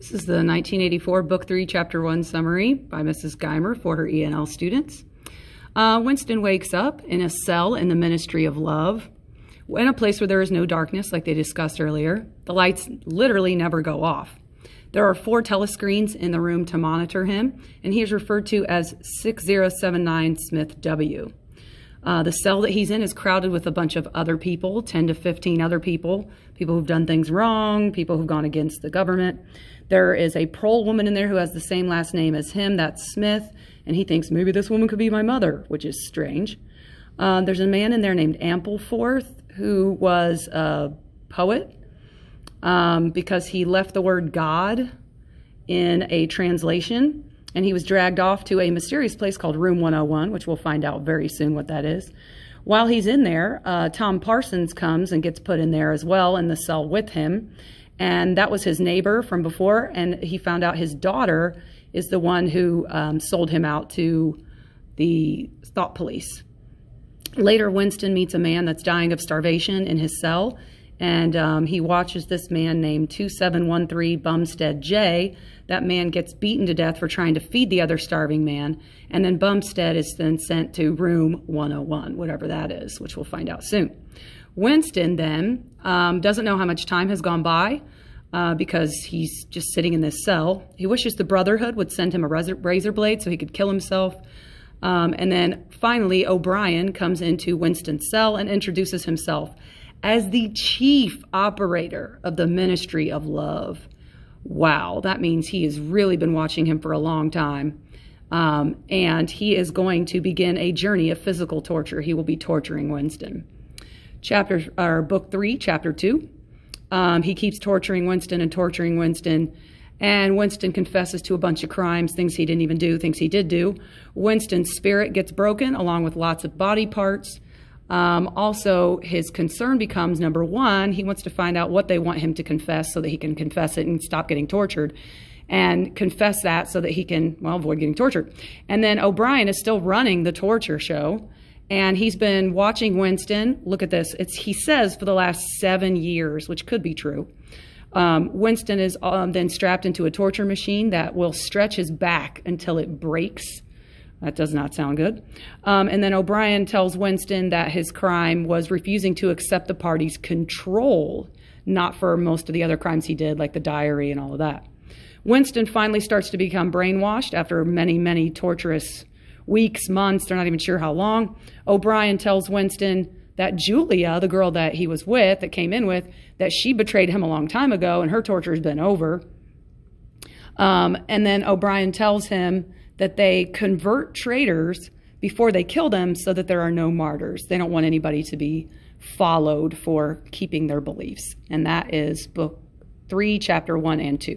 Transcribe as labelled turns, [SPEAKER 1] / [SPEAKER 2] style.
[SPEAKER 1] This is the 1984 Book 3, Chapter 1 summary by Mrs. Geimer for her ENL students. Winston wakes up in a cell in the Ministry of Love, in a place where there is no darkness, like they discussed earlier. The lights literally never go off. There are 4 telescreens in the room to monitor him, and he is referred to as 6079 Smith W. The cell that he's in is crowded with a bunch of other people, 10 to 15 other people who've done things wrong, people who've gone against the government. There is a prole woman in there who has the same last name as him, that's Smith, and he thinks maybe this woman could be my mother, which is strange. There's a man in there named Ampleforth who was a poet because he left the word God in a translation, and he was dragged off to a mysterious place called Room 101, which we'll find out very soon what that is. While he's in there, Tom Parsons comes and gets put in there as well in the cell with him. And that was his neighbor from before, and he found out his daughter is the one who sold him out to the thought police. Later, Winston meets a man that's dying of starvation in his cell, and he watches this man named 2713 Bumstead J. That man gets beaten to death for trying to feed the other starving man, and then Bumstead is then sent to room 101, whatever that is, which we'll find out soon. Winston then doesn't know how much time has gone by because he's just sitting in this cell. He wishes the Brotherhood would send him a razor blade so he could kill himself. And then finally, O'Brien comes into Winston's cell and introduces himself as the chief operator of the Ministry of Love. Wow, that means he has really been watching him for a long time. And he is going to begin a journey of physical torture. He will be torturing Winston. Book 3, Chapter 2. He keeps torturing Winston, and Winston confesses to a bunch of crimes, things he didn't even do, things he did do. Winston's spirit gets broken, along with lots of body parts. Also, his concern becomes, number one, he wants to find out what they want him to confess so that he can confess it and stop getting tortured, and confess that so that he can, well, avoid getting tortured. And then O'Brien is still running the torture show, and he's been watching Winston. Look at this. He says for the last 7 years, which could be true. Winston is then strapped into a torture machine that will stretch his back until it breaks. That does not sound good. And then O'Brien tells Winston that his crime was refusing to accept the party's control, not for most of the other crimes he did, like the diary and all of that. Winston finally starts to become brainwashed after many, many torturous weeks, months, they're not even sure how long. O'Brien tells Winston that Julia, the girl that he was with, that came in with, that she betrayed him a long time ago and her torture has been over. And then O'Brien tells him that they convert traitors before they kill them so that there are no martyrs. They don't want anybody to be followed for keeping their beliefs. And that is Book 3, Chapter 1 and 2.